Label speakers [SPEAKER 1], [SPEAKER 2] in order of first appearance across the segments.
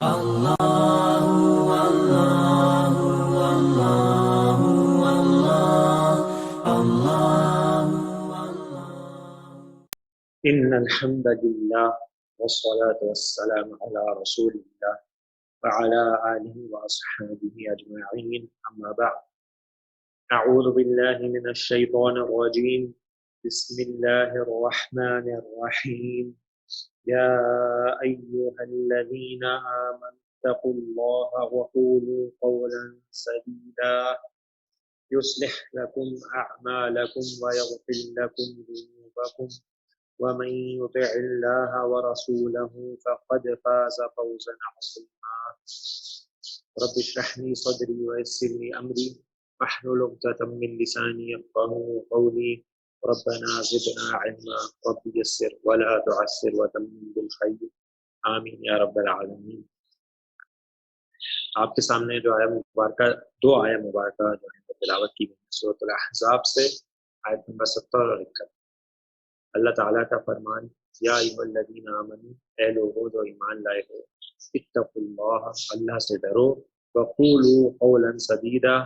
[SPEAKER 1] إن الحمد لله والصلاة والسلام على رسول الله وعلى آله وأصحابه أجمعين أما بعد أعوذ بالله من الشيطان الرجيم بسم الله الرحمن الرحيم يا أيها الذين آمنوا اتقوا الله وقولوا قولا سديدا يصلح لكم أعمالكم ويغفر لكم ذنوبكم ومن يطع الله ورسوله فقد فاز فوزا عظيما رب اشرح لي صدري ويسر لي امري واحلل عقدة من لساني يفقهوا قولي ربنا زدنا علما رب يسر ولا تعسر وتمم بالخير آمین یا رب العالمین. آپ کے سامنے جو آیا مبارکہ دو آیا مبارکہ جو ہے تلاوت کی گئی سورۃ الاحزاب سے آیت نمبر 70 اور 71. اللہ تعالیٰ کا فرمان یا ایھا الذین آمنوا اے لوگوں جو ایمان لائے ہو اتقوا اللہ اللہ سے ڈرو وقولوا قولا سدیدا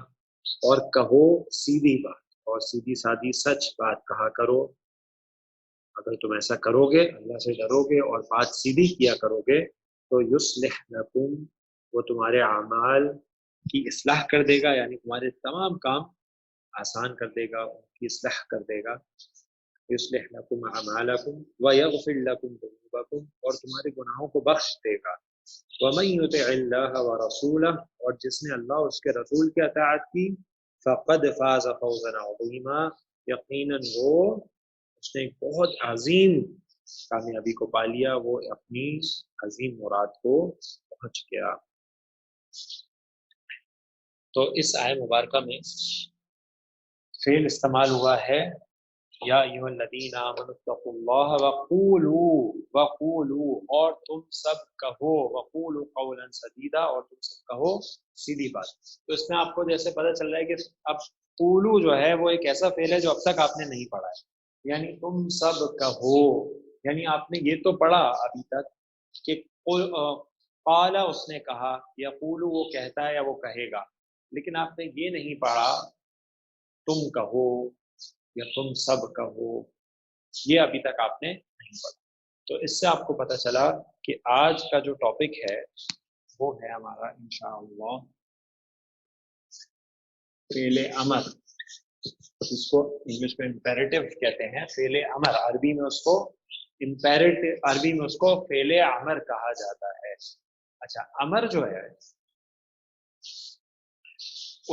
[SPEAKER 1] اور کہو سیدھی بات اور سیدھی سادی سچ بات کہا کرو. اگر تم ایسا کرو گے اللہ سے ڈرو گے اور بات سیدھی کیا کرو گے تو یصلح لکم وہ تمہارے اعمال کی اصلاح کر دے گا، یعنی تمہارے تمام کام آسان کر دے گا، ان کی اصلاح کر دے گا. یصلح لکم اعمالکم ویغفر لکم ذنوبکم اور تمہارے گناہوں کو بخش دے گا. ومن یطع اللہ ورسولہ اور جس نے اللہ اور اس کے رسول کی اطاعت کی فقد فاز فوزا عظیما یقیناً وہ اس نے ایک بہت عظیم کامیابی کو پا لیا، وہ اپنی عظیم مراد کو پہنچ گیا. تو اس آیہ مبارکہ میں فعل استعمال ہوا ہے یا ایھا الذین آمنوا اتقوا اللہ وقولوا اور تم سب کہو وقولوا قولا سدیدا اور تم سب کہو سیدھی بات. تو اس میں آپ کو جیسے پتہ چل رہا ہے کہ اب قولو جو ہے وہ ایک ایسا فعل ہے جو اب تک آپ نے نہیں پڑھا ہے، یعنی تم سب کہو، یعنی آپ نے یہ تو پڑھا ابھی تک کہ قال اس نے کہا، یقولو وہ کہتا ہے یا وہ کہے گا، لیکن آپ نے یہ نہیں پڑھا تم کہو یا تم سب کہو، یہ ابھی تک آپ نے نہیں پڑھا. تو اس سے آپ کو پتہ چلا کہ آج کا جو ٹاپک ہے وہ ہے ہمارا انشاءاللہ فعل امر، اس کو انگلش میں امپیریٹو کہتے ہیں. فعل امر عربی میں اس کو امپیریٹو، عربی میں اس کو فعل امر کہا جاتا ہے. اچھا، امر جو ہے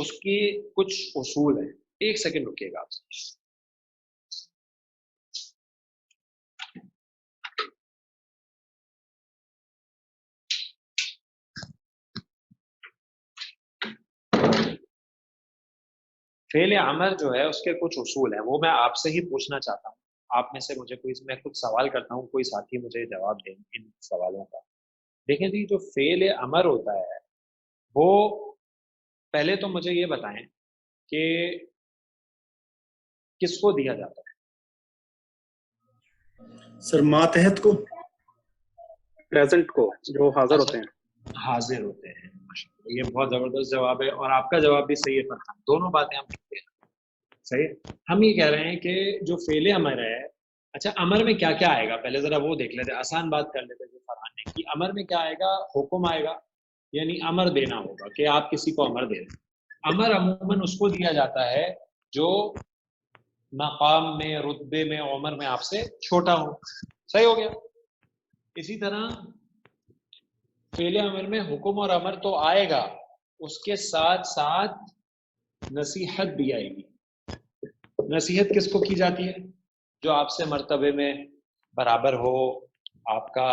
[SPEAKER 1] اس کی کچھ اصول ہیں. ایک سیکنڈ رکیے گا آپ سے. فعل امر جو ہے اس کے کچھ اصول ہیں، وہ میں آپ سے ہی پوچھنا چاہتا ہوں. آپ میں سے مجھے کوئی، میں کچھ سوال کرتا ہوں، کوئی ساتھی مجھے جواب دیں ان سوالوں کا. دیکھیں جی، جو فعل امر ہوتا ہے وہ پہلے تو مجھے یہ بتائیں کہ کس کو دیا جاتا ہے؟
[SPEAKER 2] سر ماتحت کو، پریزنٹ کو، جو حاضر ہوتے ہیں.
[SPEAKER 1] حاضر ہوتے ہیں. یہ بہت زبردست جواب ہے اور آپ کا جواب بھی صحیح ہے فرحان. دونوں باتیں ہم کہتے ہیں صحیح. ہم یہ کہہ رہے ہیں کہ جو فعل امر ہے، اچھا امر میں کیا کیا آئے گا پہلے ذرا وہ دیکھ لیتے، آسان بات کر لیتے. جو فرحان نے کی، امر میں کیا آئے گا؟ حکم آئے گا، یعنی امر دینا ہوگا کہ آپ کسی کو امر دے دیں. امر عموماً اس کو دیا جاتا ہے جو مقام میں، رتبے میں، عمر میں آپ سے چھوٹا ہو. صحیح ہو گیا. اسی طرح فعل امر میں حکم اور امر تو آئے گا، اس کے ساتھ ساتھ نصیحت بھی آئے گی. نصیحت کس کو کی جاتی ہے؟ جو آپ سے مرتبے میں برابر ہو، آپ کا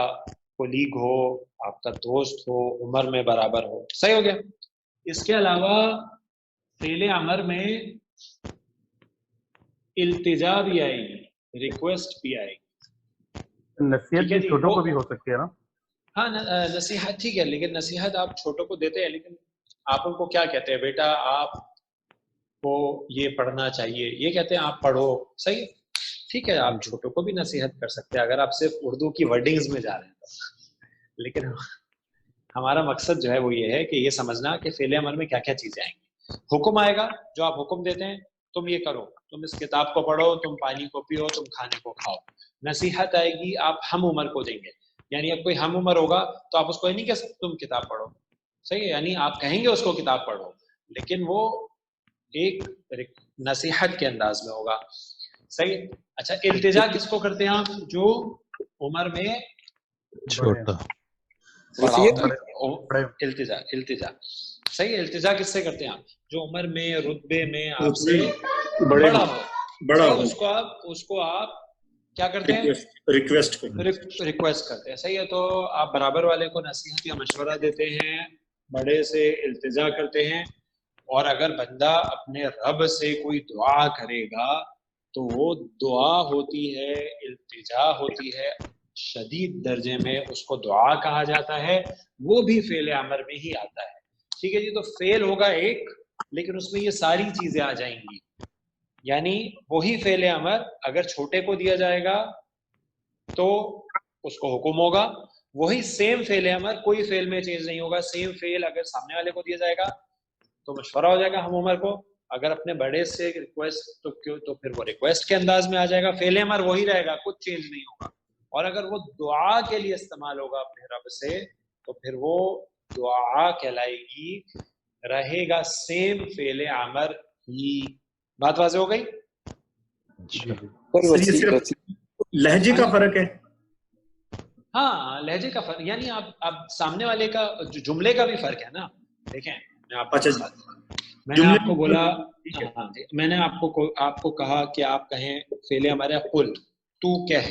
[SPEAKER 1] کولیگ ہو، آپ کا دوست ہو، عمر میں برابر ہو. صحیح ہو گیا. اس کے علاوہ فعل امر میں التجا بھی آئے گی، ریکویسٹ بھی آئے گی.
[SPEAKER 2] نصیحت بھی چھوٹوں کو بھی ہو سکتی ہے نا؟
[SPEAKER 1] ہاں نصیحت ٹھیک ہے، لیکن نصیحت آپ چھوٹوں کو دیتے ہیں، لیکن آپ ان کو کیا کہتے ہیں؟ بیٹا آپ کو یہ پڑھنا چاہیے، یہ کہتے ہیں آپ پڑھو. صحیح ٹھیک ہے، آپ چھوٹوں کو بھی نصیحت کر سکتے ہیں اگر آپ صرف اردو کی ورڈنگز میں جا رہے ہیں تو. لیکن ہمارا مقصد جو ہے وہ یہ ہے کہ یہ سمجھنا کہ فعل امر میں کیا کیا چیزیں آئیں گی. حکم آئے گا جو آپ حکم دیتے ہیں تم یہ کرو, تم اس کتاب کو پڑھو, تم پانی کو پیو, تم کھانے کو کھاؤ. نصیحت آئے گی آپ ہم عمر کو دیں گے, یعنی اب کوئی ہم عمر ہوگا تو آپ اس کو یہ نہیں کہہ سکتے تم کتاب پڑھو, صحیح ہے, یعنی آپ کہیں گے اس کو کتاب پڑھو لیکن وہ ایک نصیحت کے انداز میں ہوگا, صحیح. اچھا التجا کس کو کرتے ہیں آپ؟ جو عمر میں
[SPEAKER 3] چھوٹا
[SPEAKER 1] بڑا ہوتا ہے, التجا صحیح. التجا کس سے کرتے ہیں آپ؟ جو عمر میں رتبے میں آپ سے بڑا ہو, اس کو آپ کیا کرتے ہیں؟
[SPEAKER 2] ریکویسٹ
[SPEAKER 1] کرتے ہیں, صحیح ہے. تو آپ برابر والے کو نصیحت یا مشورہ دیتے ہیں, بڑے سے التجا کرتے ہیں, اور اگر بندہ اپنے رب سے کوئی دعا کرے گا تو وہ دعا ہوتی ہے, التجا ہوتی ہے شدید درجے میں, اس کو دعا کہا جاتا ہے, وہ بھی فعل امر میں ہی آتا ہے. ٹھیک ہے جی. تو فعل ہوگا ایک لیکن اس میں یہ ساری چیزیں آ جائیں گی, یعنی وہی فعل امر اگر چھوٹے کو دیا جائے گا تو اس کو حکم ہوگا, وہی سیم فعل امر کوئی فعل میں چینج نہیں ہوگا, سیم فعل اگر سامنے والے کو دیا جائے گا تو مشورہ ہو جائے گا ہم عمر کو, اگر اپنے بڑے سے ریکویسٹ تو پھر وہ ریکویسٹ کے انداز میں آ جائے گا, فعل امر وہی رہے گا, کچھ چینج نہیں ہوگا. اور اگر وہ دعا کے لیے استعمال ہوگا اپنے رب سے تو پھر وہ دعا کہلائے گی, رہے گا سیم فعل امر ہی. بات واضح ہو گئی؟
[SPEAKER 2] لہجے کا فرق ہے.
[SPEAKER 1] ہاں لہجے کا فرق, یعنی آپ سامنے والے کا جملے کا بھی فرق ہے نا. دیکھیں میں نے آپ کو بولا, میں نے آپ کو کہا کہ آپ کہیں فعل امر ہے قل, تو کہہ,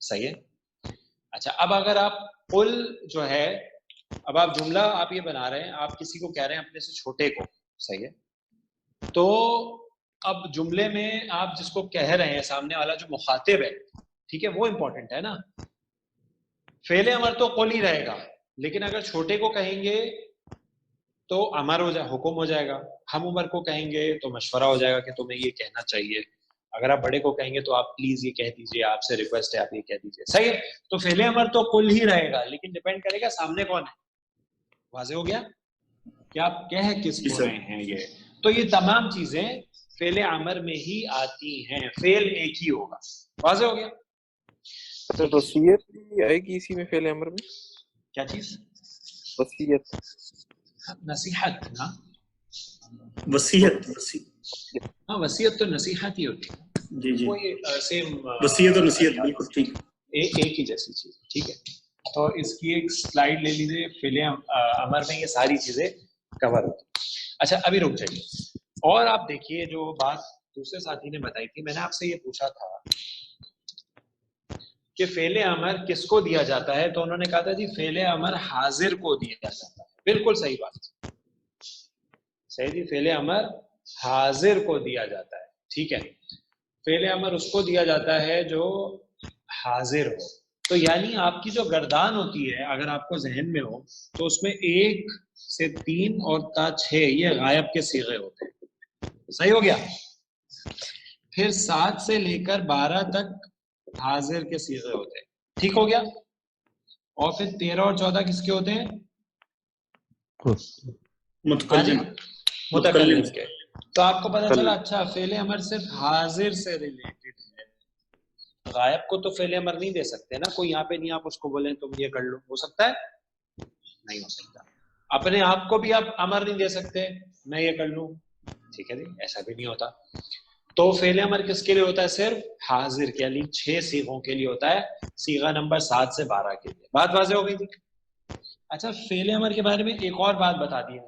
[SPEAKER 1] صحیح ہے. اچھا اب اگر آپ قل جو ہے, اب آپ جملہ آپ یہ بنا رہے ہیں, آپ کسی کو کہہ رہے ہیں اپنے سے چھوٹے کو, صحیح ہے. تو اب جملے میں آپ جس کو کہہ رہے ہیں سامنے والا جو مخاطب ہے, ٹھیک ہے, وہ امپورٹنٹ ہے نا. فعل امر تو قل ہی رہے گا, لیکن اگر چھوٹے کو کہیں گے تو امر ہو جائے, حکم ہو جائے گا. ہم عمر کو کہیں گے تو مشورہ ہو جائے گا کہ تمہیں یہ کہنا چاہیے. اگر آپ بڑے کو کہیں گے تو آپ پلیز یہ کہہ دیجئے, آپ سے ریکویسٹ ہے آپ یہ کہہ دیجئے, صحیح ہے. تو فعل امر تو قل ہی رہے گا لیکن ڈیپینڈ کرے گا سامنے کون ہے. واضح ہو گیا کہ آپ کہہ کس کو رہے ہیں یہ. تو یہ تمام چیزیں فعل امر میں ہی آتی ہیں, فعل ایک ہی ہوگا. واضح ہو گیا؟
[SPEAKER 4] وصیت بھی آئے گی اسی میں فعل امر میں؟
[SPEAKER 1] کیا چیز؟
[SPEAKER 4] وصیت,
[SPEAKER 1] نصیحت نا,
[SPEAKER 2] وصیت.
[SPEAKER 1] ہاں وصیت تو نصیحت ہی ہوتی ہے.
[SPEAKER 2] جی جی,
[SPEAKER 1] کوئی سیم
[SPEAKER 2] وصیت اور نصیحت بالکل ٹھیک,
[SPEAKER 1] ایک ہی جیسی چیز, ٹھیک ہے. تو اس کی ایک سلائیڈ لے لیجیے, فعل امر میں یہ ساری چیزیں کور ہوتی. اچھا ابھی رک جائیے, اور آپ دیکھیے جو بات دوسرے ساتھی نے بتائی تھی, میں نے آپ سے یہ پوچھا تھا کہ فعل امر کس کو دیا جاتا ہے, تو انہوں نے کہا تھا جی فعل امر حاضر کو دیا جاتا ہے. بالکل صحیح بات, صحیح جی, فعل امر حاضر کو دیا جاتا ہے. ٹھیک ہے, فعل امر اس کو دیا جاتا ہے جو حاضر ہو. تو یعنی آپ کی جو گردان ہوتی ہے اگر آپ کو ذہن میں ہو تو اس میں 1 سے 3 اور تا 6 یہ غائب کے صیغے ہوتے ہیں. صحیح ہو گیا. پھر 7 سے لے کر 12 تک حاضر کے صیغے ہوتے ہیں. ٹھیک ہو گیا. اور پھر 13 اور 14 کس کے ہوتے ہیں؟ متکلم کے. تو آپ کو پتا چلا اچھا فعل امر صرف حاضر سے ریلیٹڈ ہے, غائب کو تو فعل امر نہیں دے سکتے نا. کوئی یہاں پہ نہیں آپ اس کو بولیں تم یہ کر لو, ہو سکتا ہے؟ نہیں ہو سکتا. اپنے آپ کو بھی آپ امر نہیں دے سکتے میں یہ کر لوں, ٹھیک ہے جی, ایسا بھی نہیں ہوتا. تو فعل امر کس کے لیے ہوتا ہے؟ صرف حاضر کے لیے, 6 صیغوں کے لیے ہوتا ہے, صیغہ نمبر 7 سے 12 کے لیے. بات واضح ہو گئی تھی. اچھا فعل امر کے بارے میں ایک اور بات بتا دی ہے,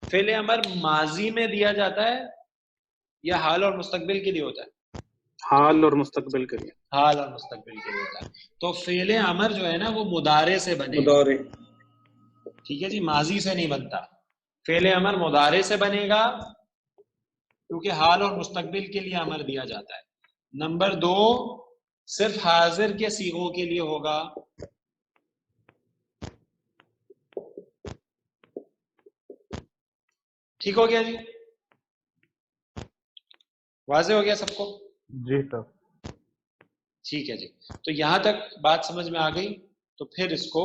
[SPEAKER 1] فعل امر ماضی میں دیا جاتا ہے یا حال اور مستقبل کے لیے ہوتا ہے؟
[SPEAKER 2] حال اور مستقبل کے لیے.
[SPEAKER 1] حال اور مستقبل کے لیے ہوتا ہے. تو فعل امر جو ہے نا وہ مضارع سے بنے گا. ٹھیک ہے جی, ماضی سے نہیں بنتا. فعل امر مضارع سے بنے گا کیونکہ حال اور مستقبل کے لیے امر دیا جاتا ہے. نمبر 2 صرف حاضر کے صیغوں کے لیے ہوگا. ٹھیک ہو گیا جی, واضح ہو گیا سب کو؟
[SPEAKER 3] جی سر.
[SPEAKER 1] ٹھیک ہے جی. تو یہاں تک بات سمجھ میں آ گئی. تو پھر اس کو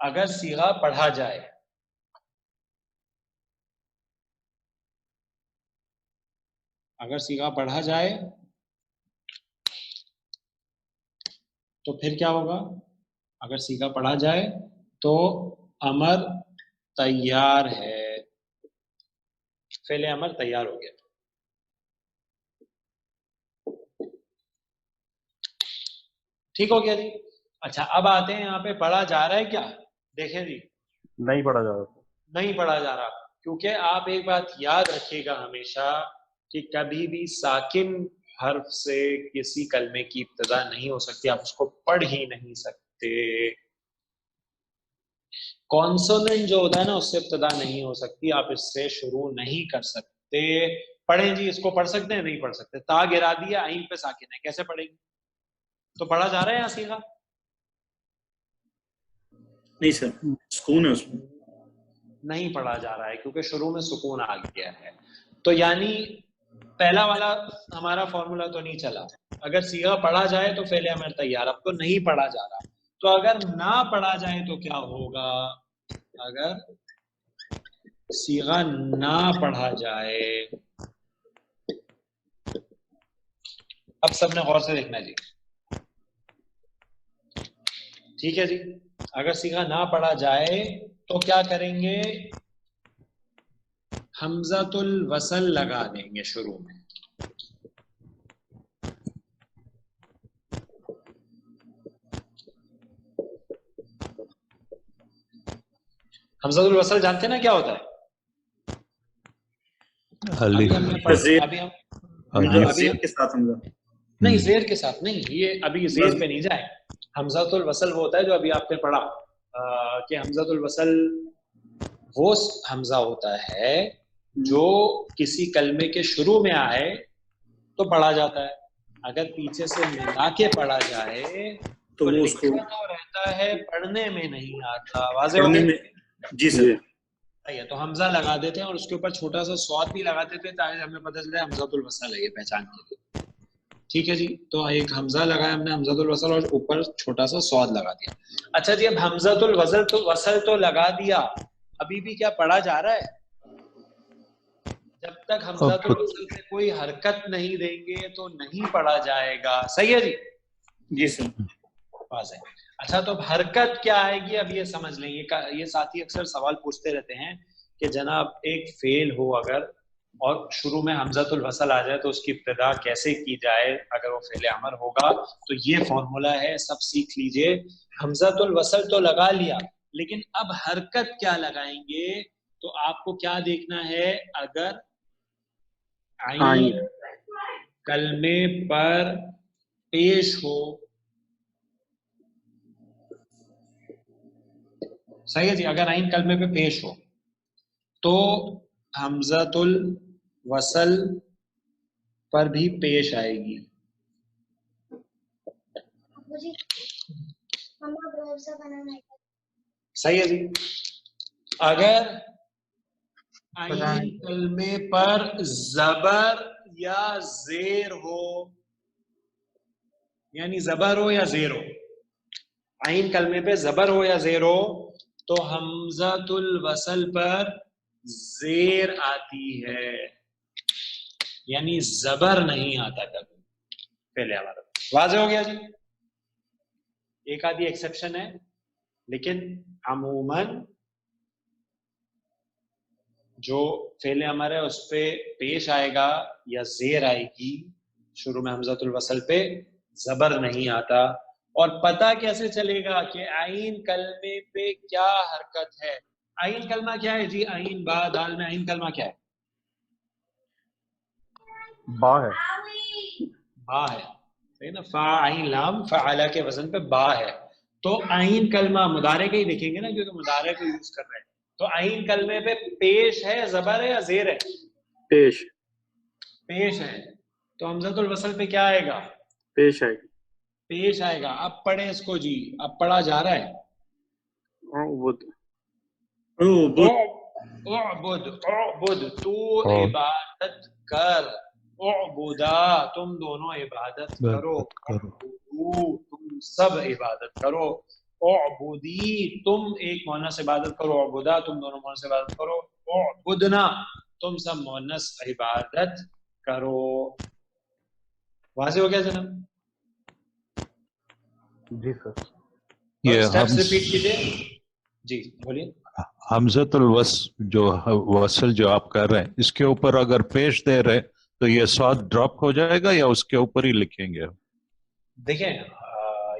[SPEAKER 1] اگر صیغہ پڑھا جائے، اگر صیغہ پڑھا جائے تو پھر کیا ہوگا؟ اگر صیغہ پڑھا جائے تو امر تیار ہے، فعل امر تیار ہو گیا. ٹھیک ہو گیا جی. اچھا اب آتے ہیں یہاں پہ پڑھا جا رہا ہے کیا؟ دیکھیں جی
[SPEAKER 5] نہیں پڑھا جا رہا.
[SPEAKER 1] نہیں پڑھا جا رہا، کیونکہ آپ ایک بات یاد رکھیے گا ہمیشہ کہ کبھی بھی ساکن حرف سے کسی کلمے کی ابتدا نہیں ہو سکتی، آپ اس کو پڑھ ہی نہیں سکتے. کانسوننٹ جو ہوتا ہے نا اس سے ابتدا نہیں ہو سکتی، آپ اس سے شروع نہیں کر سکتے. پڑھیں جی، اس کو پڑھ سکتے ہیں؟ نہیں پڑھ سکتے. تا گرا دیا، عین پہ ساکن ہے، کیسے پڑھیں گے؟ تو پڑھا جا رہا ہے یہاں صیغہ؟
[SPEAKER 6] نہیں سر، سکون ہے اس میں.
[SPEAKER 1] نہیں پڑھا جا رہا ہے کیونکہ شروع میں سکون آ گیا ہے. تو یعنی پہلا والا ہمارا فارمولا تو نہیں چلا. اگر صیغہ پڑھا جائے تو فعل امر تیار، اب تو نہیں پڑھا جا رہا. تو اگر نہ پڑھا جائے تو کیا ہوگا؟ اگر صیغہ نہ پڑھا جائے، اب سب نے غور سے دیکھنا جی، ٹھیک ہے جی. اگر صیغہ نہ پڑھا جائے تو کیا کریں گے؟ حمزۃ الوصل لگا دیں گے شروع میں. حمزۃ الوصل جانتے نا کیا ہوتا ہے؟ ابھی ہم نے
[SPEAKER 6] زیر کے ساتھ حمزہ
[SPEAKER 1] نہیں، زیر کے ساتھ نہیں، یہ ابھی زیر پہ نہیں جائے. حمزۃ الوصل وہ ہوتا ہے جو ابھی آپ نے پڑھا کہ حمزۃ الوصل وہ حمزہ ہوتا ہے جو کسی کلمے کے شروع میں آئے تو پڑھا جاتا ہے. اگر پیچھے سے ملا کے پڑھا جائے تو
[SPEAKER 6] وہ اس کو
[SPEAKER 1] لکھا تو رہتا ہے، پڑھنے میں نہیں آتا. واضح ہو
[SPEAKER 6] پڑھنے
[SPEAKER 1] گیا؟
[SPEAKER 6] میں جی سر.
[SPEAKER 1] تو حمزہ لگا دیتے ہیں اور اس کے اوپر چھوٹا سا صاد بھی لگا دیتے ہیں تاکہ ہمیں پتہ چلے حمزۃ الوصل ہے، یہ پہچان کے لیے. ٹھیک ہے جی. تو ایک حمزہ لگایا ہم نے حمزۃ الوصل اور اوپر چھوٹا سا صاد لگا دیا. اچھا جی، اب حمزۃ الوصل تو لگا دیا، ابھی بھی کیا پڑھا جا رہا ہے؟ جب تک حمزۃ الوصل پہ کوئی حرکت نہیں دیں گے تو نہیں پڑھا جائے گا. صحیح ہے جی؟
[SPEAKER 6] جی سر.
[SPEAKER 1] واضح. اچھا تو اب حرکت کیا آئے گی؟ اب یہ سمجھ لیں. یہ ساتھی اکثر سوال پوچھتے رہتے ہیں کہ جناب ایک فعل ہو اگر اور شروع میں حمزۃ الوصل آ جائے تو اس کی ابتدا کیسے کی جائے اگر وہ فعل امر ہوگا؟ تو یہ فارمولا ہے، سب سیکھ لیجئے. حمزۃ الوصل تو لگا لیا، لیکن اب حرکت کیا لگائیں گے؟ تو آپ کو کیا دیکھنا ہے؟ اگر عین کلمے پر پیش ہو، صحیح ہے جی، اگر عین کلمے پہ پیش ہو تو حمزۃ الوصل پر بھی پیش آئے گی. صحیح ہے جی. اگر عین کلمے پر زبر یا زیر ہو، یعنی زبر ہو یا زیر ہو، عین کلمے پہ زبر ہو یا زیر ہو تو حمزۃ الوصل پر زیر آتی ہے، یعنی زبر نہیں آتا کبھی پہلے ہمارا. واضح ہو گیا جی؟ ایک آدھی ایکسیپشن ہے، لیکن عموماً جو فعل امر ہے اس پہ پیش آئے گا یا زیر آئے گی. شروع میں حمزۃ الوصل پہ زبر نہیں آتا. اور پتہ کیسے چلے گا کہ عین کلمے پہ کیا حرکت ہے؟ عین کلمہ کیا ہے جی؟ عین با دال میں عین کلمہ کیا ہے؟
[SPEAKER 5] با ہے.
[SPEAKER 1] با ہے، صحیح نا. فا عین لام فعلا کے وزن پہ با ہے. تو عین کلمہ مضارع کا ہی دیکھیں گے نا، کیونکہ مضارع کو یوز کر رہے ہیں. تو عین کلمے پہ پیش ہے، زبر ہے یا زیر ہے؟
[SPEAKER 6] پیش
[SPEAKER 1] پیش ہے. تو حمزۃ الوصل پہ کیا آئے گا؟
[SPEAKER 6] پیش آئے گی.
[SPEAKER 1] پیش آئے گا. اب پڑھیں اس کو جی، اب پڑھا جا رہا ہے. اعبد تو عبادت کر، اعبدا تم دونوں عبادت کرو، تم سب عبادت کرو. اعبدی تم ایک مؤنث عبادت کرو، اعبدا تم دونوں مؤنث عبادت کرو، اعبدنا تم سب مؤنث عبادت کرو. واضح ہو گیا جناب؟
[SPEAKER 5] جی سر.
[SPEAKER 7] یہ
[SPEAKER 1] اسٹیپس ریپیٹ کیجئے. جی بولیے.
[SPEAKER 7] حمزۃ الوصل جو وصل جو آپ کر رہے ہیں اس کے اوپر اگر پیش دے رہے تو یہ صاد ڈراپ ہو جائے گا یا اس کے اوپر ہی لکھیں گے؟
[SPEAKER 1] دیکھیں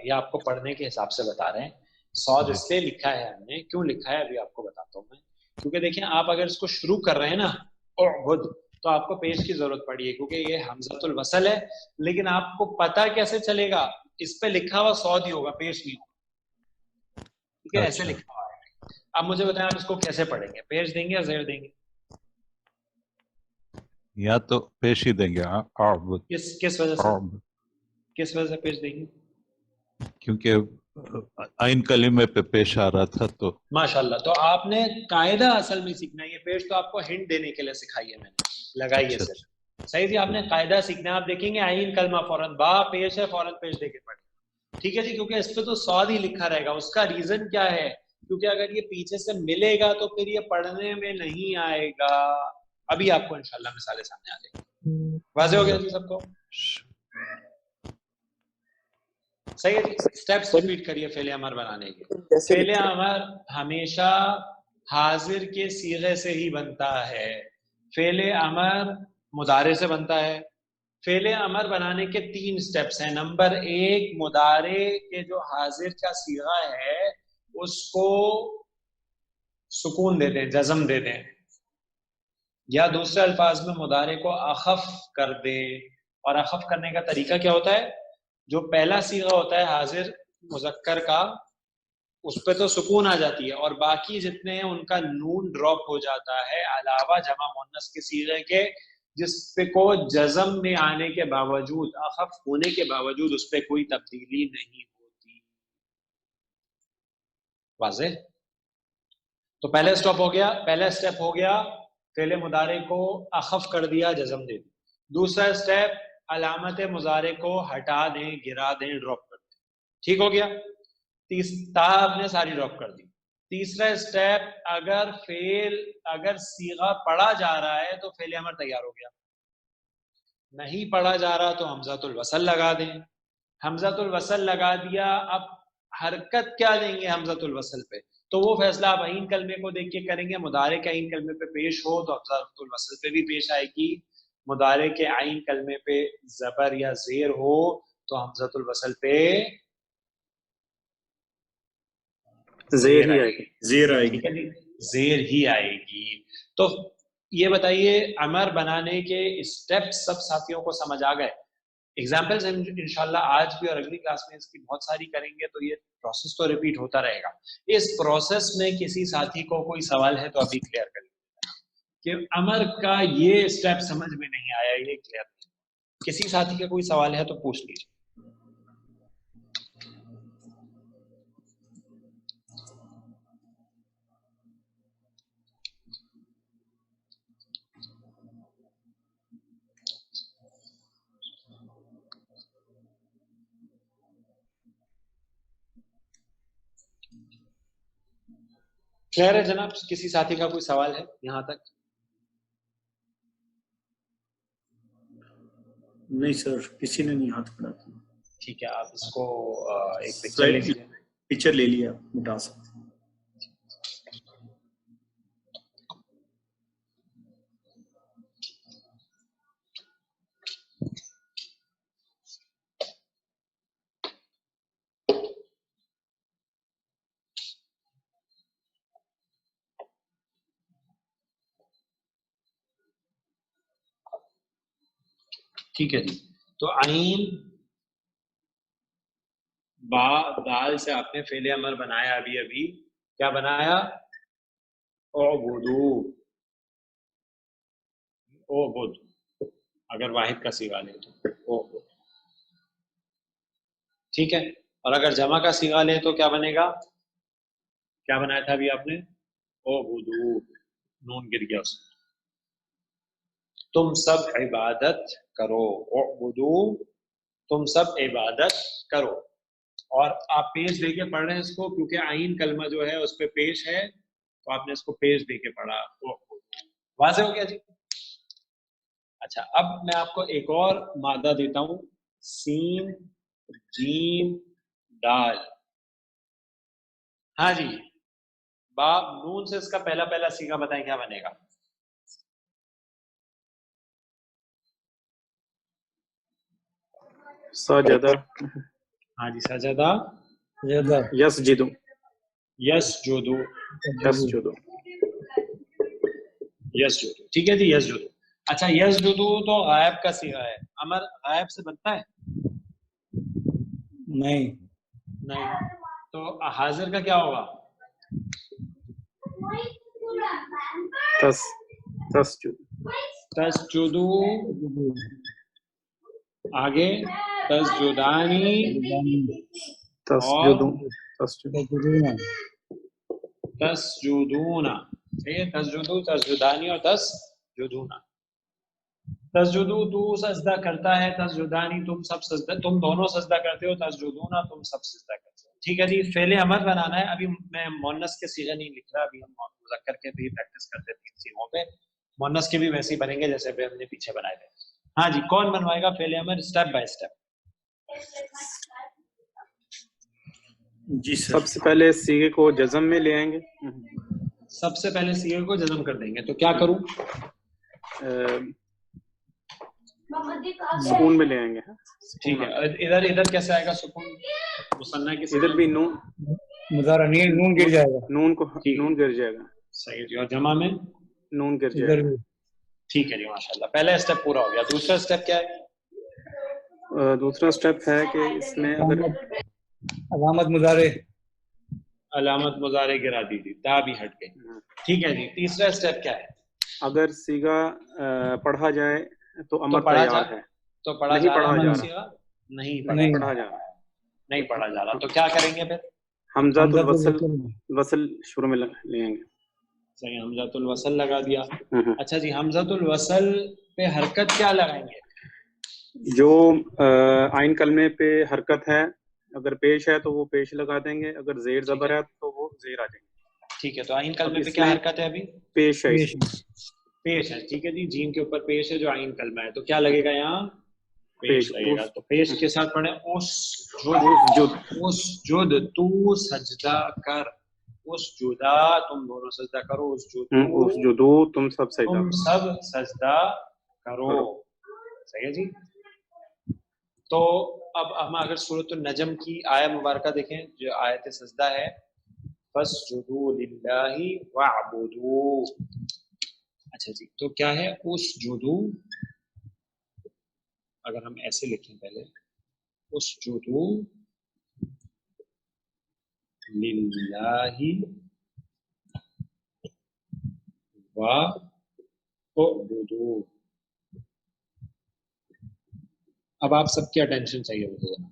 [SPEAKER 1] یہ آپ کو پڑھنے کے حساب سے بتا رہے ہیں. صاد
[SPEAKER 7] جی.
[SPEAKER 1] اس لیے لکھا ہے ہم نے، کیوں لکھا ہے ابھی آپ کو بتاتا ہوں میں. کیونکہ دیکھیں آپ اگر اس کو شروع کر رہے ہیں نا اعبد تو آپ کو پیش کی ضرورت پڑی ہے کیونکہ یہ حمزۃ الوصل ہے، لیکن آپ کو پتہ کیسے چلے گا؟ اس پہ لکھا ہوا صاد ہی ہوگا، پیش نہیں ہوگا. ٹھیک ہے، ایسے لکھا ہوا ہے. اب مجھے بتائیں آپ اس کو کیسے پڑھیں گے؟ پیش دیں گے یا زیر دیں گے؟
[SPEAKER 7] یا تو پیش ہی دیں گے. اعبد
[SPEAKER 1] کس وجہ سے؟
[SPEAKER 7] اعبد.
[SPEAKER 1] کس وجہ سے پیش دیں گے؟
[SPEAKER 7] کیونکہ عین کلمے پہ پیش آ رہا تھا تو
[SPEAKER 1] ماشاءاللہ. تو آپ نے قاعدہ اصل میں سیکھنا ہے. یہ پیش تو آپ کو ہنٹ دینے کے لیے سکھائی ہے میں نے، لگائیے صرف. صحیح جی، آپ نے قاعدہ سیکھنا ہے. آپ دیکھیں گے عین کلمہ فوراً با پیش ہے، فوراً پیش دے کے پڑھیں. ٹھیک ہے جی، کیونکہ اس پہ تو صاد ہی لکھا رہے گا. اس کا ریزن کیا ہے؟ کیونکہ اگر یہ پیچھے سے ملے گا تو پھر یہ پڑھنے میں نہیں آئے گا. ابھی آپ کو انشاءاللہ مثالیں سامنے آ جائیں گی. واضح ہو گیا جی سب کو؟ صحیح ہے جی. سٹیپس ریپیٹ کریے فعل امر بنانے کے. فعل امر ہمیشہ حاضر کے صیغے سے ہی بنتا ہے. فعل امر مضارع سے بنتا ہے. فعل امر بنانے کے 3 سٹیپس ہیں. نمبر 1، مضارع کے جو حاضر کا صیغہ ہے اس کو سکون دے دیں، جزم دے دیں، یا دوسرے الفاظ میں مضارع کو اخف کر دیں. اور اخف کرنے کا طریقہ کیا ہوتا ہے؟ جو پہلا صیغہ ہوتا ہے حاضر مذکر کا اس پہ تو سکون آ جاتی ہے اور باقی جتنے ہیں ان کا نون ڈراپ ہو جاتا ہے، علاوہ جمع مؤنث کے صیغے کے جس پہ کو جزم میں آنے کے باوجود، اخف ہونے کے باوجود اس پہ کوئی تبدیلی نہیں ہوتی. واضح؟ تو پہلا سٹاپ ہو گیا، پہلا سٹیپ ہو گیا فعل مضارع کو اخف کر دیا، جزم دے دی. دوسرا سٹیپ علامت مضارع کو ہٹا دیں، گرا دیں، ڈراپ کر دیں. ٹھیک ہو گیا؟ تا آپ نے ساری ڈراپ کر دی. تیسرا سٹیپ اگر صیغہ پڑھا جا رہا ہے تو فعل امر تیار ہو گیا. نہیں پڑھا جا رہا تو حمزۃ الوصل لگا دیں. حمزۃ الوصل لگا دیا، اب حرکت کیا دیں گے حمزۃ الوصل پہ؟ تو وہ فیصلہ آپ عین کلمے کو دیکھ کے کریں گے. مضارع کے عین کلمے پہ پیش ہو تو حمزۃ الوصل پہ بھی پیش آئے گی. مضارع کے عین کلمے پہ زبر یا زیر ہو تو حمزۃ الوصل پہ
[SPEAKER 6] زیر ہی آئے گی. زیر آئے گی.
[SPEAKER 1] ٹھیک ہے جی، زیر ہی آئے گی. تو یہ بتائیے امر بنانے کے اسٹیپ سب ساتھیوں کو سمجھ آ گئے؟ ایگزامپلز انشاءاللہ آج بھی اور اگلی کلاس میں اس کی بہت ساری کریں گے تو یہ پروسیس تو ریپیٹ ہوتا رہے گا. اس پروسیس میں کسی ساتھی کو کوئی سوال ہے تو ابھی کلیئر کر لیجیے کہ امر کا یہ اسٹیپ سمجھ میں نہیں آیا، یہ کلیئر نہیں. کسی ساتھی کا کوئی سوال ہے تو پوچھ لیجیے. کلیئر ہے جناب؟ کسی ساتھی کا کوئی سوال ہے یہاں تک؟
[SPEAKER 6] نہیں سر، کسی نے نہیں ہاتھ کھڑا کیا.
[SPEAKER 1] ٹھیک ہے، آپ اس کو ایک پکچر لے لیجیے.
[SPEAKER 6] پکچر لے لیا، مٹا سکتے.
[SPEAKER 1] ٹھیک ہے جی. تو عین با دال سے آپ نے فعل امر بنایا. ابھی کیا بنایا؟ اعبدو. اعبد اگر واحد کا صیغہ لے تو اعبد. ٹھیک ہے. اور اگر جمع کا صیغہ لے تو کیا بنے گا؟ کیا بنایا تھا ابھی آپ نے؟ اعبدو. نون گر گیا اس میں. تم سب عبادت کرو. اعبدو تم سب عبادت کرو. اور آپ پیش دے کے پڑھ رہے ہیں اس کو کیونکہ آئین کلمہ جو ہے اس پہ پیش ہے تو آپ نے اس کو پیش دے کے پڑھا. واضح ہو گیا جی؟ اچھا اب میں آپ کو ایک اور مادہ دیتا ہوں, سین جیم دال. ہاں جی باب نون سے اس کا پہلا پہلا سیگا بتائیں کیا بنے گا؟
[SPEAKER 2] سجدہ.
[SPEAKER 1] ہاں جی سجدہ
[SPEAKER 2] یسجد.
[SPEAKER 1] یسجدو.
[SPEAKER 2] یسجد.
[SPEAKER 1] یسجدو ٹھیک ہے جی یسجدو. اچھا یسجدو تو غائب کا صیغہ ہے. امر غائب سے بنتا ہے؟
[SPEAKER 3] نہیں.
[SPEAKER 1] تو حاضر کا کیا ہوگا؟
[SPEAKER 2] تسجد.
[SPEAKER 1] تسجدو. آگے تسجدانی.
[SPEAKER 2] تسجد.
[SPEAKER 1] تسجدون. صحیح ہے. تسجدو تسجدانی اور تسجدون. تسجدو تو سجدہ کرتا ہے, تسجدانی تم سب سجدہ, تم دونوں سجدہ کرتے ہو, تسجدون تم سب سجدہ کرتے ہو. ٹھیک ہے جی. فعل امر بنانا ہے. ابھی میں مؤنث کے صیغے نہیں لکھ رہا, ابھی ہم مذکر کے بھی پریکٹس کرتے ہیں 3 صیغوں پہ. مؤنث کے بھی ویسے ہی بنیں گے جیسے ہم نے پیچھے بنائے تھے. ہاں جی کون بنوائے گا فعل امر اسٹیپ بائی اسٹیپ؟
[SPEAKER 6] جی سر.
[SPEAKER 2] سب سے پہلے سیغے کو جزم میں لے آئیں گے.
[SPEAKER 1] سب سے پہلے سیغے کو جزم کر دیں گے تو کیا کروں؟
[SPEAKER 2] سکون میں لے آئیں گے.
[SPEAKER 1] ٹھیک ہے. ادھر کیسے آئے گا سکون؟ مثنیٰ کی
[SPEAKER 2] ادھر بھی نون
[SPEAKER 3] مضارع نون گر جائے گا.
[SPEAKER 2] نون گر جائے گا.
[SPEAKER 1] صحیح جی. اور جمع میں
[SPEAKER 2] نون گر جائے گا.
[SPEAKER 1] ٹھیک ہے جی ماشاءاللہ. پہلا اسٹیپ پورا ہو گیا. دوسرا اسٹیپ کیا ہے؟
[SPEAKER 2] دوسرا اسٹیپ ہے کہ اس میں اگر
[SPEAKER 3] علامت مضارع
[SPEAKER 1] علامت مضارع گرا دی تھی, تا بھی ہٹ گئی. ٹھیک ہے جی. تیسرا اسٹیپ کیا ہے؟
[SPEAKER 2] اگر سیگا پڑھا جائے تو امر
[SPEAKER 1] پڑھا
[SPEAKER 2] تیار ہے.
[SPEAKER 1] تو پڑھا
[SPEAKER 2] نہیں
[SPEAKER 1] جا
[SPEAKER 2] پڑھا
[SPEAKER 1] رہا
[SPEAKER 2] جا رہا.
[SPEAKER 1] نہیں
[SPEAKER 2] پڑھا جا رہا.
[SPEAKER 1] نہیں پڑھا جا رہا تو کیا کریں گے پھر؟
[SPEAKER 2] حمزۃ الوصل شروع میں لے آئیں گے.
[SPEAKER 1] صحیح. حمزۃ الوصل لگا دیا. اچھا جی حمزۃ الوصل پہ حرکت کیا لگائیں گے؟
[SPEAKER 2] جو آئین کلمے پہ حرکت ہے اگر پیش ہے تو وہ پیش لگا دیں گے, اگر زیر زبر ہے تو وہ زیر آ جائیں گے.
[SPEAKER 1] ٹھیک ہے. تو آئین کلمے پہ کیا حرکت ہے ابھی؟
[SPEAKER 2] پیش ہے.
[SPEAKER 1] پیش ہے. ٹھیک ہے جی. جیم کے اوپر پیش ہے جو آئین کلمہ ہے تو کیا لگے گا یہاں؟ پیش لگے گا. تو پیش کے ساتھ پڑھیں اس جد تو سجدہ کر, اس جدا تم دونوں سجدہ کرو, اس
[SPEAKER 2] جدو تم سب
[SPEAKER 1] سجدہ کرو. صحیح ہے جی. تو اب ہم اگر سورۃ النجم کی آیہ مبارکہ دیکھیں جو آیت سجدہ ہے, فاسجدوا للہ واعبدوا. اچھا جی تو کیا ہے اسجدوا؟ اگر ہم ایسے لکھیں پہلے اسجدوا للہ واعبدوا. اب آپ سب کی اٹینشن چاہیے مجھے ذرا.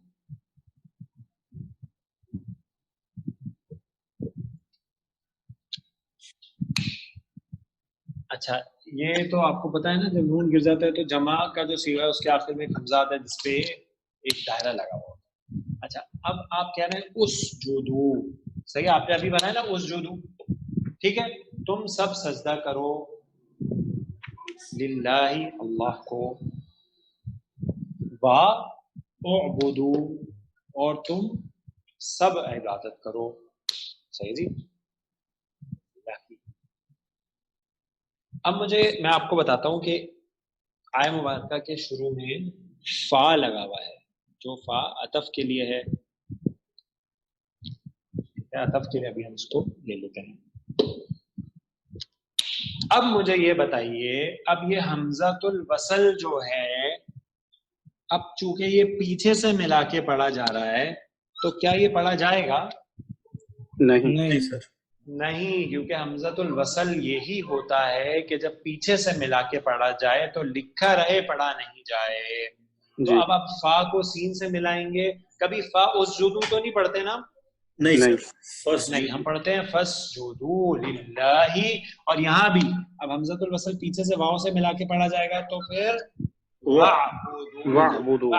[SPEAKER 1] اچھا یہ تو آپ کو پتا ہے نا جب نون گر جاتا ہے تو جمع کا جو صیغہ ہے اس کے آخر میں ایک حمزہ آتا ہے جس پہ ایک دائرہ لگا ہوا ہوتا ہے. اچھا اب آپ کہہ رہے ہیں اسجدوا. صحیح آپ نے ابھی بنایا نا اسجدوا. ٹھیک ہے. تم سب سجدہ کرو للہ اللہ کو, واعبدوا اور تم سب عبادت کرو. صحیح جی. اب میں آپ کو بتاتا ہوں کہ آیہ مبارکہ کے شروع میں فا لگا ہوا ہے جو فا عطف کے لیے ہے. عطف کے لیے ابھی ہم اس کو لے لیتے ہیں. اب مجھے یہ بتائیے اب یہ حمزۃ الوصل جو ہے اب چونکہ یہ پیچھے سے ملا کے پڑھا جا رہا ہے تو کیا یہ پڑھا جائے گا؟
[SPEAKER 6] نہیں سر.
[SPEAKER 1] نہیں, کیونکہ حمزۃ الوصل یہی ہوتا ہے کہ جب پیچھے سے ملا کے پڑھا جائے تو لکھا رہے پڑھا نہیں جائے. تو اب آپ فا کو سین سے ملائیں گے. کبھی فا اسجدوا تو نہیں پڑھتے نا؟ نہیں ہم پڑھتے ہیں فاسجدوا للہ. اور یہاں بھی اب حمزۃ الوصل پیچھے سے واؤ سے ملا کے پڑھا جائے گا تو پھر واعبدوا.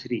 [SPEAKER 1] 3,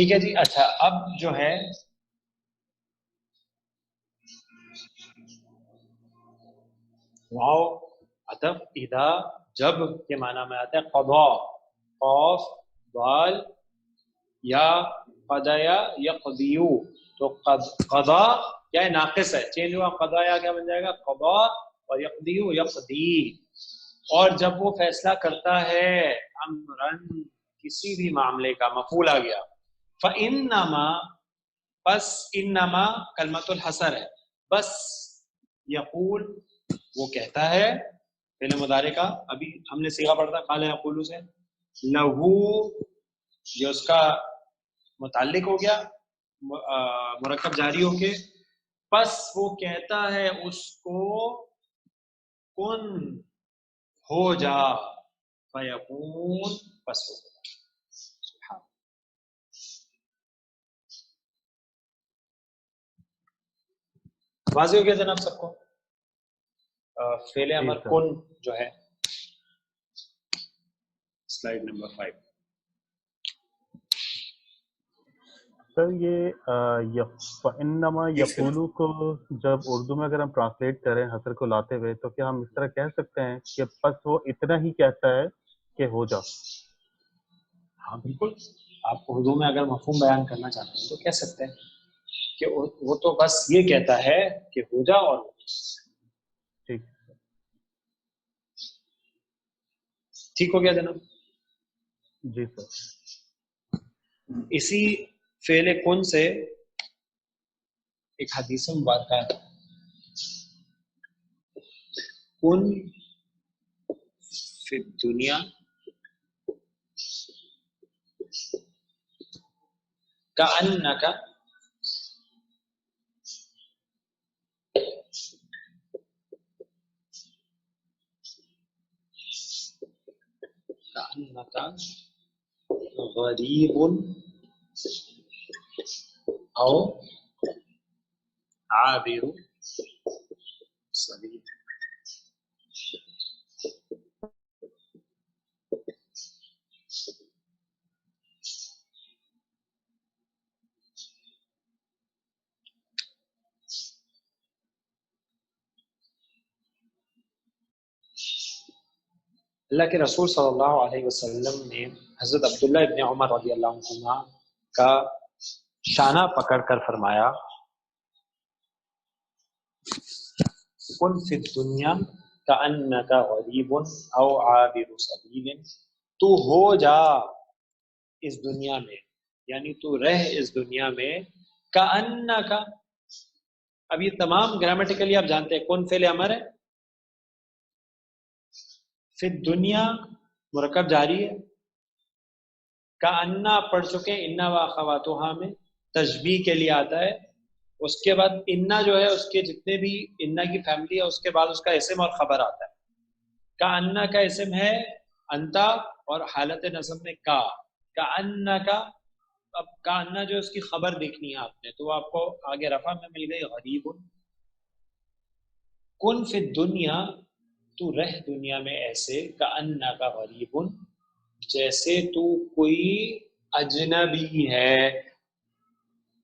[SPEAKER 1] ٹھیک ہے جی. اچھا اب جو ہے واو عطف اذا جب کے معنی میں آتا ہے قضا قاف ضال یا قضایا یقضیو. تو قضا کیا ہے ناقص ہے چینج ہوا قضایا کیا بن جائے گا قضا اور یقضیو یقضی. اور جب وہ فیصلہ کرتا ہے امرن کسی بھی معاملے کا مفعول آ گیا فانما بس انما کلمۃ الحصر ہے بس یقول وہ کہتا ہے فعل مضارع کا ابھی ہم نے صیغہ پڑھا تھا قال یقول سے لہو یہ اس کا متعلق ہو گیا مرکب جاری ہو کے پس وہ کہتا ہے اس کو کن ہو جا فیکون پس ہو جا. واضح ہو گیا جناب سب کو. فعل امر کن جو ہے سلائیڈ نمبر 5.
[SPEAKER 5] سر یہ فَإِنَّمَا یقولو کو جب اردو میں اگر ہم ٹرانسلیٹ کریں حسر کو لاتے ہوئے تو کیا ہم اس طرح کہہ سکتے ہیں کہ بس وہ اتنا ہی کہتا ہے کہ ہو جا؟
[SPEAKER 1] ہاں بالکل. آپ اردو میں اگر مفہوم بیان کرنا چاہتے ہیں تو کہہ سکتے ہیں کہ وہ تو بس یہ کہتا ہے کہ ہو جا اور
[SPEAKER 5] ٹھیک
[SPEAKER 1] ٹھیک ہو گیا جناب.
[SPEAKER 5] جی سر.
[SPEAKER 1] اسی فعل کن سے ایک حدیث مبارکہ ہے کن فی الدنیا کأنک غریب او عابر سبیل. اللہ کے رسول صلی اللہ علیہ وسلم نے حضرت عبداللہ ابن عمر رضی اللہ عنہما کا شانہ پکڑ کر فرمایا کن فی الدنیا کأنک غریب او عابر سبیل. تو ہو جا اس دنیا میں یعنی تو رہ اس دنیا میں کأنک. اب یہ تمام گرامیٹیکلی آپ جانتے ہیں کون فعل امر ہے فی الدنیا مرکب جاری ہے کأن پڑھ چکے انا و اخواتها میں تشبیہ کے لیے آتا ہے. اس کے بعد انا جو ہے اس کے جتنے بھی انا کی فیملی ہے اس کے بعد اس کا اسم اور خبر آتا ہے. کأن کا اسم ہے انتا اور حالت نصب میں کأن کا. اب کأن جو اس کی خبر دیکھنی ہے آپ نے تو وہ آپ کو آگے رفع میں مل گئی غریب. کن فی الدنیا تو رہ دنیا میں ایسے کأنک غریب جیسے تو کوئی اجنبی ہے.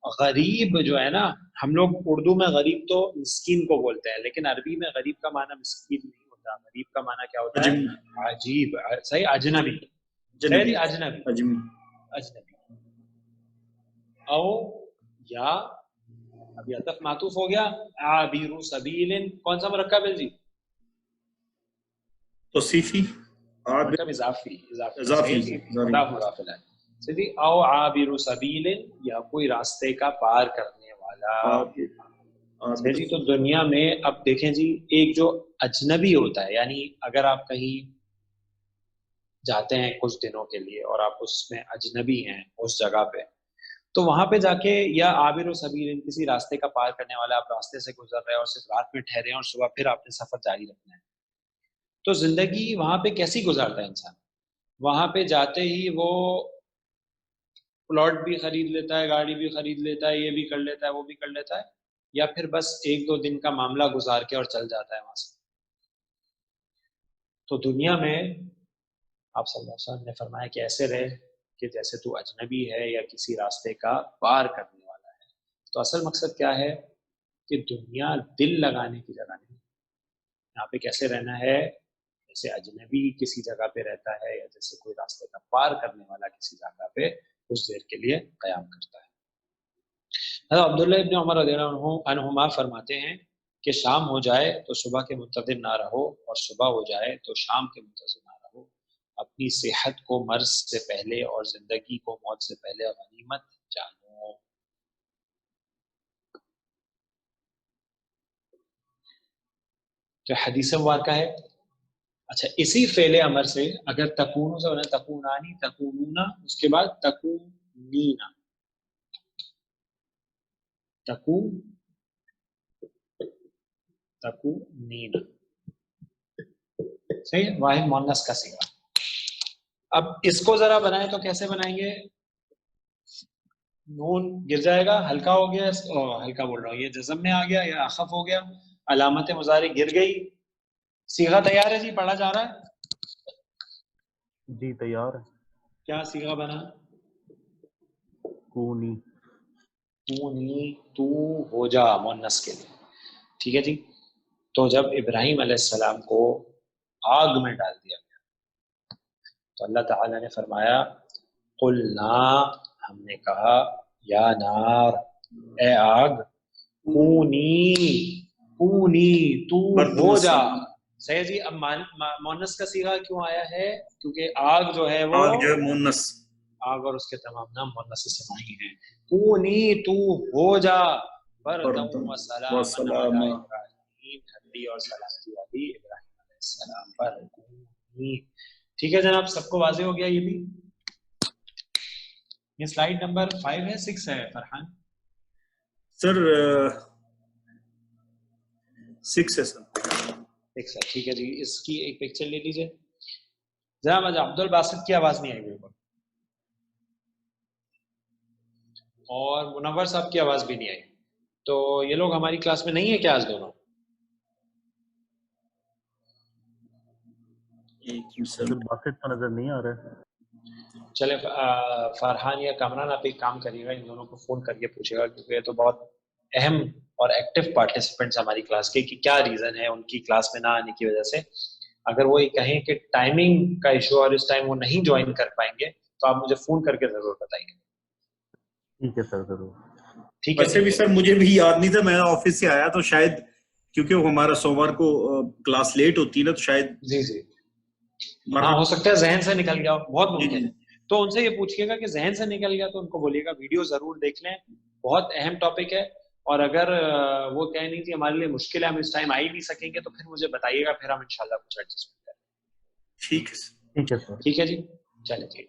[SPEAKER 1] غریب جو ہے نا ہم لوگ اردو میں غریب تو مسکین کو بولتے ہیں لیکن عربی میں غریب کا معنی مسکین نہیں ہوتا. غریب کا معنی کیا ہوتا ہے عجیب. صحیح اجنبی صحیح اجنبی او یا ابھی عطف معطوف ہو گیا عابر سبیل. کون سا مرکب ہے جی
[SPEAKER 6] توصیفی
[SPEAKER 1] مرکب اضافی مضاف ہے سیدھی او عابر سبیل یا کوئی راستے کا پار کرنے والا. جی تو دنیا میں اب دیکھیں جی ایک جو اجنبی ہوتا ہے یعنی اگر آپ کہیں جاتے ہیں کچھ دنوں کے لیے اور آپ اس میں اجنبی ہیں اس جگہ پہ تو وہاں پہ جا کے یا عابر سبیل کسی راستے کا پار کرنے والا آپ راستے سے گزر رہے ہیں اور صرف رات میں ٹھہرے ہیں اور صبح پھر آپ نے سفر جاری رکھنا ہے. تو زندگی وہاں پہ کیسی گزارتا ہے انسان. وہاں پہ جاتے ہی وہ پلاٹ بھی خرید لیتا ہے گاڑی بھی خرید لیتا ہے یہ بھی کر لیتا ہے وہ بھی کر لیتا ہے یا پھر بس ایک دو دن کا معاملہ گزار کے اور چل جاتا ہے وہاں سے. تو دنیا میں آپ صلی اللہ علیہ وسلم نے فرمایا کہ ایسے رہے کہ جیسے تو اجنبی ہے یا کسی راستے کا پار کرنے والا ہے. تو اصل مقصد کیا ہے کہ دنیا دل لگانے کی جگہ نہیں. یہاں پہ کیسے رہنا ہے؟ جیسے اجنبی کسی جگہ پہ رہتا ہے یا جیسے کوئی راستے کا پار کرنے والا کسی جگہ پہ کچھ دیر کے لیے قیام کرتا ہے. حضرت عبداللہ ابن عمر رضی اللہ عنہما فرماتے ہیں کہ شام ہو جائے تو صبح کے منتظر نہ رہو اور صبح ہو جائے تو شام کے منتظر نہ رہو. اپنی صحت کو مرض سے پہلے اور زندگی کو موت سے پہلے غنیمت جانو. جو حدیث مبارکہ ہے. اچھا اسی فعل امر سے اگر تکونو سے ہونا تکونانی تکونونا اس کے بعد تکونینا تکونینا صحیح واحد مؤنث کا صیغہ. اب اس کو ذرا بنائیں تو کیسے بنائیں گے؟ نون گر جائے گا ہلکا ہو گیا ہلکا بول رہا ہوں یہ جزم میں آ گیا یا اخف ہو گیا علامت مضارع گر گئی. صیغہ تیار ہے جی پڑھا جا رہا ہے؟
[SPEAKER 5] جی تیار ہے.
[SPEAKER 1] کیا صیغہ بنا؟
[SPEAKER 5] کونی.
[SPEAKER 1] کونی تو ہو جا مؤنث کے لیے. ٹھیک ہے جی. تو جب ابراہیم علیہ السلام کو آگ میں ڈال دیا گیا تو اللہ تعالیٰ نے فرمایا قلنا ہم نے کہا یا نار اے آگ کونی تو ہو جا. صحیح جی. اب مؤنث کا صیغہ کیوں آیا ہے؟ کیونکہ آگ جو ہے وہ
[SPEAKER 6] آگ جو ہے مؤنث،
[SPEAKER 1] آگ اور اس کے تمام نام مؤنث سے سمائی ہیں. کونی تو ہو جا بردم و سلام علی ابراہیم ٹھنڈی اور سلامتی والی ابراہیم علیہ السلام پر. کونی. ٹھیک ہے جناب سب کو واضح ہو گیا؟ یہ بھی یہ سلائیڈ نمبر 5 ہے 6 ہے فرحان؟
[SPEAKER 6] سر 6 ہے سر.
[SPEAKER 1] 6 ہے. ٹھیک ہے جی. اس کی ایک پکچر لے لیجئے. جناب عبد الباسط کی آواز نہیں آئی بالکل اور منور صاحب کی آواز بھی نہیں آئی. تو یہ لوگ ہماری کلاس میں نہیں ہے کیا آج دونوں؟
[SPEAKER 5] باسط تو نظر نہیں آ رہا ہے.
[SPEAKER 1] چلے فرحان یا کامران آپ ایک کام کریے گا ان دونوں کو فون کر کے پوچھے گا کیونکہ یہ تو بہت اہم اور ایکٹیو پارٹیسپینٹس ہماری کلاس کے کہ کیا ریزن ہے ان کی کلاس میں نہ آنے کی وجہ سے. اگر وہ یہ کہیں کہ ٹائمنگ کا ایشو اور اس ٹائم وہ نہیں جوائن کر پائیں گے تو آپ مجھے فون کر کے ضرور بتائیں گے.
[SPEAKER 5] ٹھیک ہے سر ضرور.
[SPEAKER 1] ٹھیک ہے.
[SPEAKER 6] ویسے بھی سر مجھے بھی یاد نہیں تھا، میں آفس سے آیا تو شاید کیونکہ وہ ہمارا سوموار کو کلاس لیٹ ہوتی ہے نا تو شاید
[SPEAKER 1] جی ہاں ہو سکتا ہے ذہن سے نکل گیا، بہت ممکن ہے. تو ان سے یہ پوچھیے گا کہ ذہن سے نکل گیا تو ان کو بولیے گا ویڈیو ضرور دیکھ لیں، بہت اہم ٹاپک ہے. اور اگر وہ کہیں نہیں کہ ہمارے لیے مشکل ہے ہم اس ٹائم آ ہی نہیں سکیں گے تو پھر مجھے بتائیے گا، پھر ہم انشاءاللہ کچھ ایڈجسٹمنٹ کریں.
[SPEAKER 6] ٹھیک ہے سر.
[SPEAKER 5] ٹھیک ہے سر.
[SPEAKER 1] ٹھیک ہے جی. چلیں جی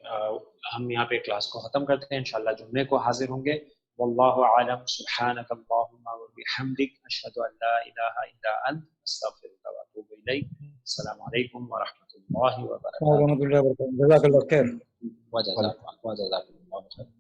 [SPEAKER 1] ہم یہاں پہ کلاس کو ختم کرتے ہیں. انشاءاللہ جمعے کو حاضر ہوں گے. واللہ اعلم. سبحانک اللہم وبحمدک اشہد ان لا الہ الا انت استغفرک واتوب الیک. السلام علیکم ورحمۃ اللہ وبرکاتہ.
[SPEAKER 3] ورحمۃ اللہ وبرکاتہ. جزاک اللہ خیر.
[SPEAKER 1] وجزاکم اللہ خیر.